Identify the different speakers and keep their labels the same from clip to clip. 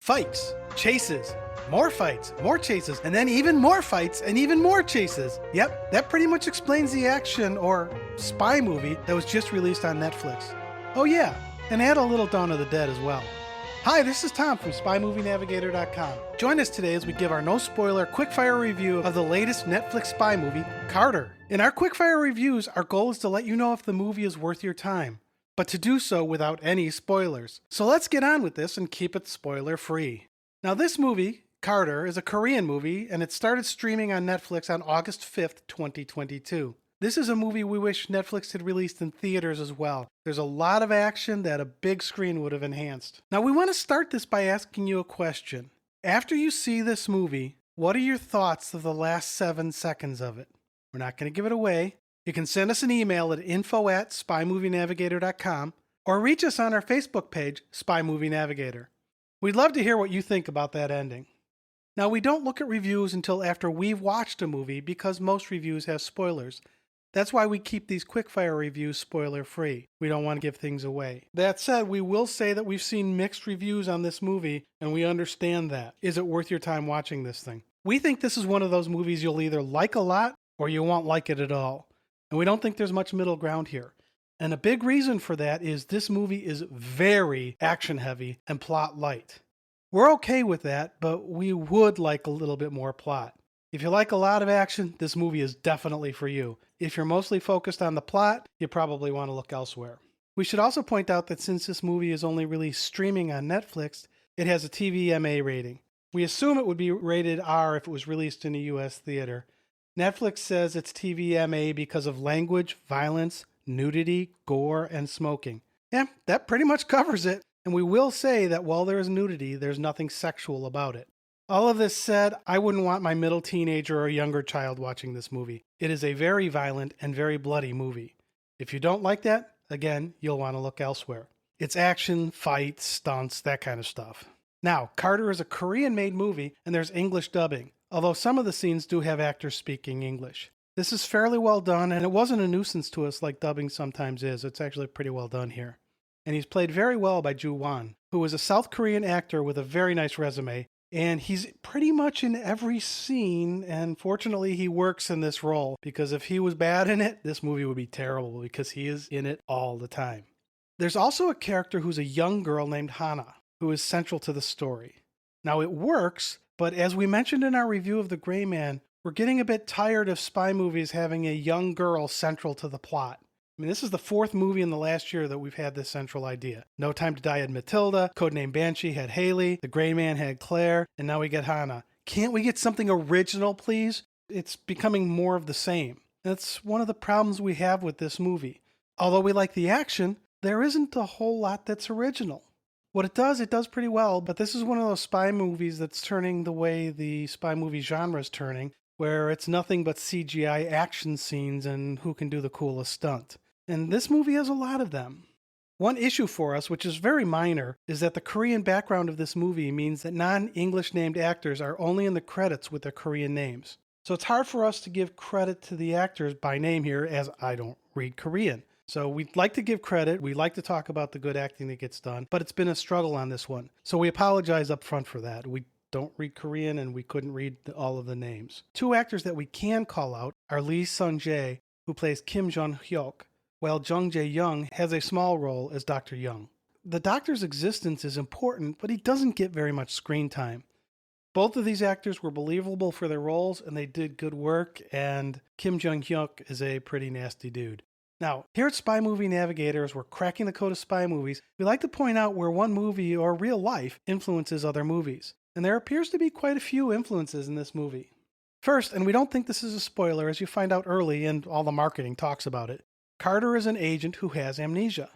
Speaker 1: Fights, chases, more fights, more chases, and then even more fights and even more chases. Yep, that pretty much explains the action or spy movie that was just released on Netflix. Oh yeah, and add a little Dawn of the Dead as well. Hi, this is Tom from SpyMovieNavigator.com. Join us today as we give our no-spoiler quickfire review of the latest Netflix spy movie, Carter. In our quickfire reviews, our goal is to let you know if the movie is worth your time, but to do so without any spoilers. So let's get on with this and keep it spoiler-free. Now this movie, Carter, is a Korean movie, and it started streaming on Netflix on August 5th, 2022. This is a movie we wish Netflix had released in theaters as well. There's a lot of action that a big screen would have enhanced. Now we want to start this by asking you a question. After you see this movie, what are your thoughts of the last 7 seconds of it? We're not going to give it away. You can send us an email at info@spymovienavigator.com or reach us on our Facebook page, Spy Movie Navigator. We'd love to hear what you think about that ending. Now, we don't look at reviews until after we've watched a movie because most reviews have spoilers. That's why we keep these quickfire reviews spoiler-free. We don't want to give things away. That said, we will say that we've seen mixed reviews on this movie, and we understand that. Is it worth your time watching this thing? We think this is one of those movies you'll either like a lot or you won't like it at all. And we don't think there's much middle ground here. And a big reason for that is this movie is very action-heavy and plot-light. We're okay with that, but we would like a little bit more plot. If you like a lot of action, this movie is definitely for you. If you're mostly focused on the plot, you probably want to look elsewhere. We should also point out that since this movie is only released streaming on Netflix, it has a TVMA rating. We assume it would be rated R if it was released in a US theater. Netflix says it's TVMA because of language, violence, nudity, gore, and smoking. Yeah, that pretty much covers it. And we will say that while there is nudity, there's nothing sexual about it. All of this said, I wouldn't want my middle teenager or younger child watching this movie. It is a very violent and very bloody movie. If you don't like that, again, you'll want to look elsewhere. It's action, fights, stunts, that kind of stuff. Now, Carter is a Korean-made movie, and there's English dubbing, although some of the scenes do have actors speaking English. This is fairly well done, and it wasn't a nuisance to us like dubbing sometimes is. It's actually pretty well done here. And he's played very well by Joo Won, who is a South Korean actor with a very nice resume, and he's pretty much in every scene, and fortunately he works in this role, because if he was bad in it, this movie would be terrible, because he is in it all the time. There's also a character who's a young girl named Hana, who is central to the story. Now it works, but as we mentioned in our review of The Gray Man, we're getting a bit tired of spy movies having a young girl central to the plot. I mean, this is the 4th movie in the last year that we've had this central idea. No Time to Die had Matilda, Codename Banshee had Haley, The Gray Man had Claire, and now we get Hana. Can't we get something original, please? It's becoming more of the same. That's one of the problems we have with this movie. Although we like the action, there isn't a whole lot that's original. What it does pretty well, but this is one of those spy movies that's turning the way the spy movie genre is turning, where it's nothing but CGI action scenes and who can do the coolest stunt. And this movie has a lot of them. One issue for us, which is very minor, is that the Korean background of this movie means that non-English named actors are only in the credits with their Korean names. So it's hard for us to give credit to the actors by name here, as I don't read Korean. So we'd like to give credit, we like to talk about the good acting that gets done, but it's been a struggle on this one. So we apologize up front for that. We don't read Korean and we couldn't read all of the names. 2 actors that we can call out are Lee Sung-jae, who plays Kim Jun-hyuk, while Jung Jae-young has a small role as Dr. Young. The doctor's existence is important, but he doesn't get very much screen time. Both of these actors were believable for their roles, and they did good work, and Kim Jung-hyuk is a pretty nasty dude. Now, here at Spy Movie Navigators, we're cracking the code of spy movies. We like to point out where one movie or real life influences other movies. And there appears to be quite a few influences in this movie. First, and we don't think this is a spoiler as you find out early and all the marketing talks about it, Carter is an agent who has amnesia.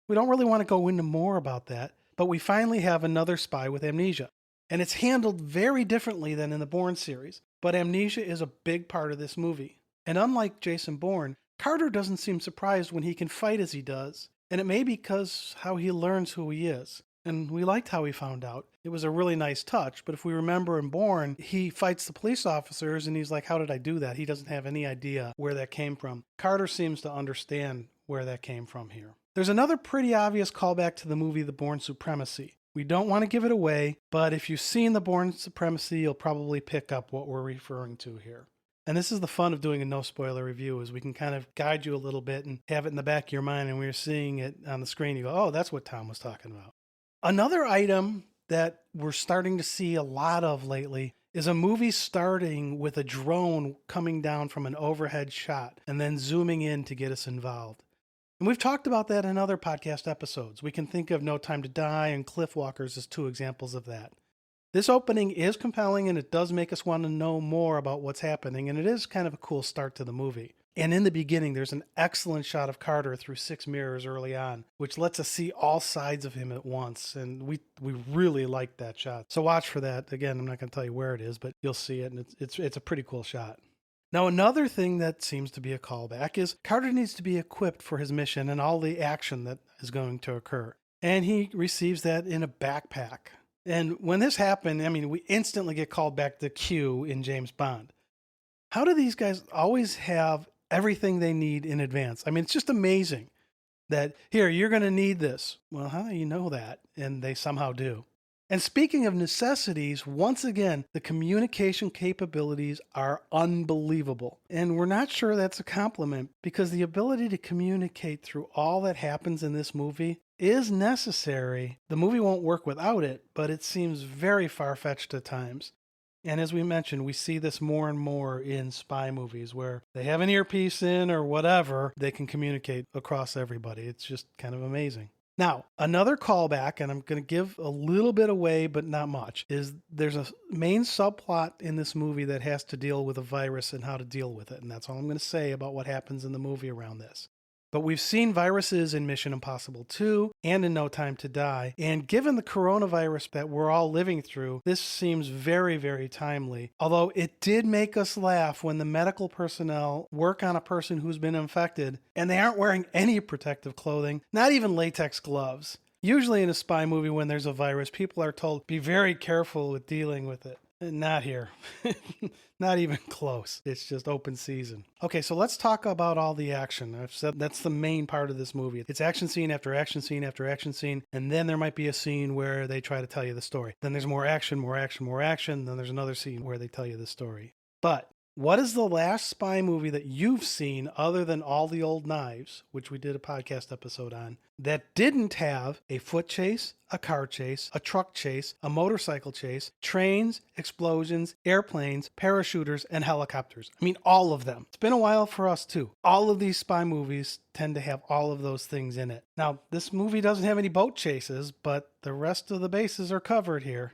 Speaker 1: We don't really want to go into more about that, but we finally have another spy with amnesia. And it's handled very differently than in the Bourne series, but amnesia is a big part of this movie. And unlike Jason Bourne, Carter doesn't seem surprised when he can fight as he does, and it may be because how he learns who he is. And we liked how he found out. It was a really nice touch, but if we remember in Bourne, he fights the police officers and he's like, how did I do that? He doesn't have any idea where that came from. Carter seems to understand where that came from here. There's another pretty obvious callback to the movie The Bourne Supremacy. We don't want to give it away, but if you've seen The Bourne Supremacy, you'll probably pick up what we're referring to here. And this is the fun of doing a no spoiler review, is we can kind of guide you a little bit and have it in the back of your mind, and when you're seeing it on the screen, you go, oh, that's what Tom was talking about. Another item that we're starting to see a lot of lately is a movie starting with a drone coming down from an overhead shot and then zooming in to get us involved. And we've talked about that in other podcast episodes. We can think of No Time to Die and Cliff Walkers as two examples of that. This opening is compelling, and it does make us want to know more about what's happening, and it is kind of a cool start to the movie. And in the beginning, there's an excellent shot of Carter through 6 mirrors early on, which lets us see all sides of him at once, and we really like that shot. So watch for that. Again, I'm not going to tell you where it is, but you'll see it, and it's a pretty cool shot. Now, another thing that seems to be a callback is Carter needs to be equipped for his mission and all the action that is going to occur. And he receives that in a backpack. And when this happened, I mean, we instantly get called back to Q in James Bond. How do these guys always have everything they need in advance? I mean, it's just amazing that, here, you're going to need this. Well, how do you know that? And they somehow do. And speaking of necessities, once again, the communication capabilities are unbelievable. And we're not sure that's a compliment, because the ability to communicate through all that happens in this movie is necessary. The movie won't work without it, but it seems very far-fetched at times. And as we mentioned, we see this more and more in spy movies where they have an earpiece in or whatever, they can communicate across everybody. It's just kind of amazing. Now, another callback, and I'm going to give a little bit away, but not much, is there's a main subplot in this movie that has to deal with a virus and how to deal with it. And that's all I'm going to say about what happens in the movie around this. But we've seen viruses in Mission Impossible 2 and in No Time to Die. And given the coronavirus that we're all living through, this seems very, very timely. Although it did make us laugh when the medical personnel work on a person who's been infected and they aren't wearing any protective clothing, not even latex gloves. Usually in a spy movie, when there's a virus, people are told, be very careful with dealing with it. Not here. Not even close. It's just open season. Okay, so let's talk about all the action. I've said that's the main part of this movie. It's action scene after action scene after action scene, and then there might be a scene where they try to tell you the story. Then there's more action, more action, more action. Then there's another scene where they tell you the story. But what is the last spy movie that you've seen, other than All the Old Knives, which we did a podcast episode on, that didn't have a foot chase, a car chase, a truck chase, a motorcycle chase, trains, explosions, airplanes, parachuters, and helicopters? I mean, all of them. It's been a while for us too. All of these spy movies tend to have all of those things in it. Now, this movie doesn't have any boat chases, but the rest of the bases are covered here.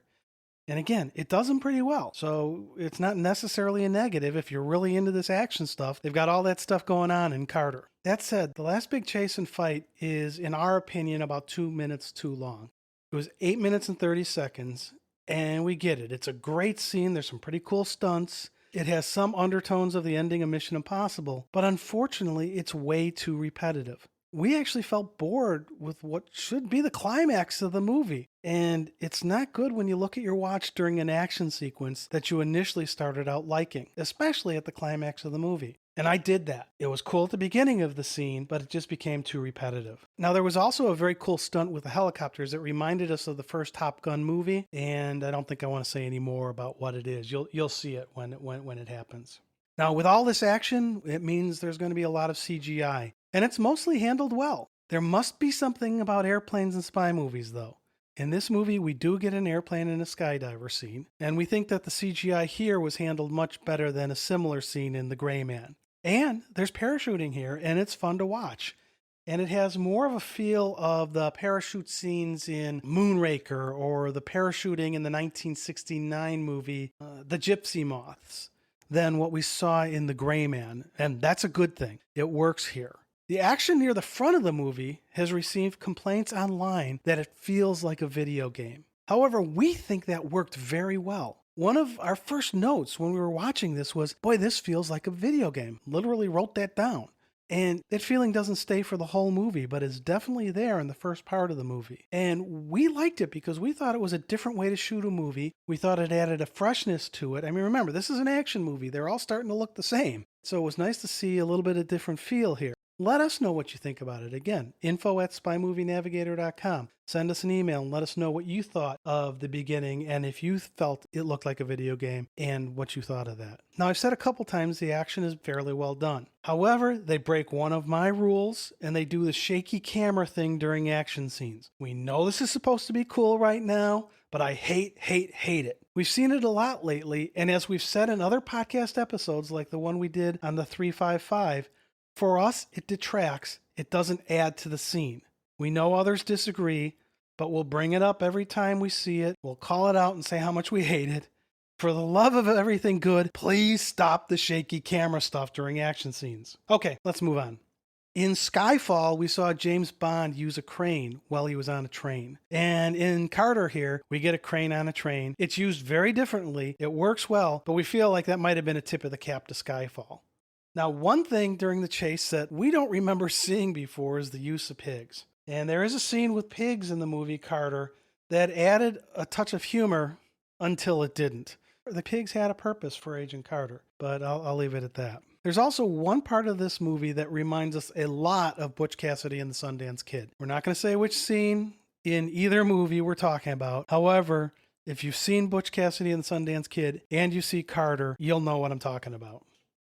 Speaker 1: And again, it does them pretty well. So it's not necessarily a negative if you're really into this action stuff. They've got all that stuff going on in Carter. That said, the last big chase and fight is, in our opinion, about 2 minutes too long. It was 8 minutes and 30 seconds, and we get it. It's a great scene. There's some pretty cool stunts. It has some undertones of the ending of Mission Impossible, but unfortunately, it's way too repetitive. We actually felt bored with what should be the climax of the movie. And it's not good when you look at your watch during an action sequence that you initially started out liking, especially at the climax of the movie. And I did that. It was cool at the beginning of the scene, but it just became too repetitive. Now, there was also a very cool stunt with the helicopters that reminded us of the first Top Gun movie, and I don't think I want to say any more about what it is. You'll see it when it happens. Now, with all this action, it means there's going to be a lot of CGI, and it's mostly handled well. There must be something about airplanes and spy movies, though. In this movie, we do get an airplane and a skydiver scene, and we think that the CGI here was handled much better than a similar scene in The Gray Man. And there's parachuting here, and it's fun to watch. And it has more of a feel of the parachute scenes in Moonraker or the parachuting in the 1969 movie The Gypsy Moths than what we saw in The Gray Man, and that's a good thing. It works here. The action near the front of the movie has received complaints online that it feels like a video game. However, we think that worked very well. One of our first notes when we were watching this was, boy, this feels like a video game. Literally wrote that down. And that feeling doesn't stay for the whole movie, but is definitely there in the first part of the movie. And we liked it because we thought it was a different way to shoot a movie. We thought it added a freshness to it. I mean, remember, this is an action movie. They're all starting to look the same. So it was nice to see a little bit of different feel here. Let us know what you think about it. Again, info@spymovienavigator.com. Send us an email and let us know what you thought of the beginning and if you felt it looked like a video game and what you thought of that. Now, I've said a couple times the action is fairly well done. However, they break one of my rules and they do the shaky camera thing during action scenes. We know this is supposed to be cool right now, but I hate it. We've seen it a lot lately, and as we've said in other podcast episodes like the one we did on the 355, for us, it detracts. It doesn't add to the scene. We know others disagree, but we'll bring it up every time we see it. We'll call it out and say how much we hate it. For the love of everything good, please stop the shaky camera stuff during action scenes. Okay, let's move on. In Skyfall, we saw James Bond use a crane while he was on a train. And in Carter here, we get a crane on a train. It's used very differently. It works well, but we feel like that might have been a tip of the cap to Skyfall. Now, one thing during the chase that we don't remember seeing before is the use of pigs. And there is a scene with pigs in the movie Carter that added a touch of humor until it didn't. The pigs had a purpose for Agent Carter, but I'll leave it at that. There's also one part of this movie that reminds us a lot of Butch Cassidy and the Sundance Kid. We're not going to say which scene in either movie we're talking about. However, if you've seen Butch Cassidy and the Sundance Kid and you see Carter, you'll know what I'm talking about.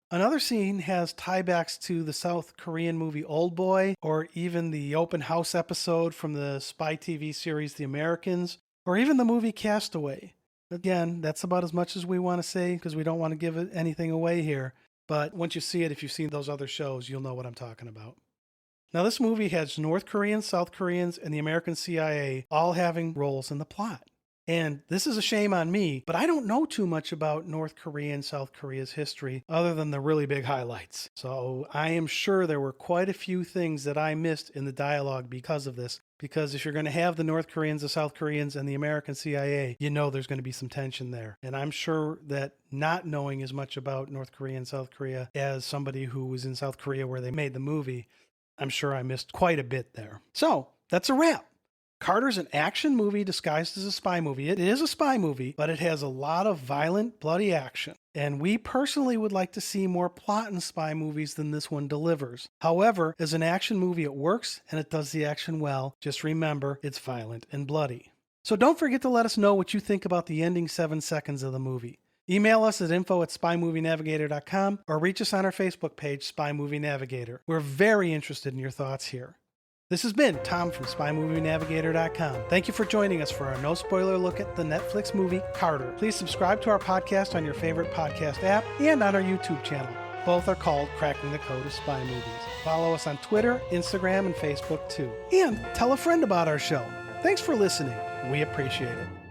Speaker 1: Another scene has tiebacks to the South Korean movie Old Boy, or even the open house episode from the spy TV series The Americans, or even the movie Castaway. Again, that's about as much as we want to say because we don't want to give anything away here. But once you see it, if you've seen those other shows, you'll know what I'm talking about. Now, this movie has North Koreans, South Koreans, and the American CIA all having roles in the plot. And this is a shame on me, but I don't know too much about North Korea and South Korea's history other than the really big highlights. So I am sure there were quite a few things that I missed in the dialogue because of this. Because if you're going to have the North Koreans, the South Koreans, and the American CIA, you know there's going to be some tension there. And I'm sure that not knowing as much about North Korea and South Korea as somebody who was in South Korea where they made the movie, I'm sure I missed quite a bit there. So that's a wrap. Carter's an action movie disguised as a spy movie. It is a spy movie, but it has a lot of violent, bloody action. And we personally would like to see more plot in spy movies than this one delivers. However, as an action movie, it works and it does the action well. Just remember, it's violent and bloody. So don't forget to let us know what you think about the ending 7 seconds of the movie. Email us at info@spymovienavigator.com or reach us on our Facebook page, Spy Movie Navigator. We're very interested in your thoughts here. This has been Tom from SpyMovieNavigator.com. Thank you for joining us for our no-spoiler look at the Netflix movie Carter. Please subscribe to our podcast on your favorite podcast app and on our YouTube channel. Both are called Cracking the Code of Spy Movies. Follow us on Twitter, Instagram, and Facebook too. And tell a friend about our show. Thanks for listening. We appreciate it.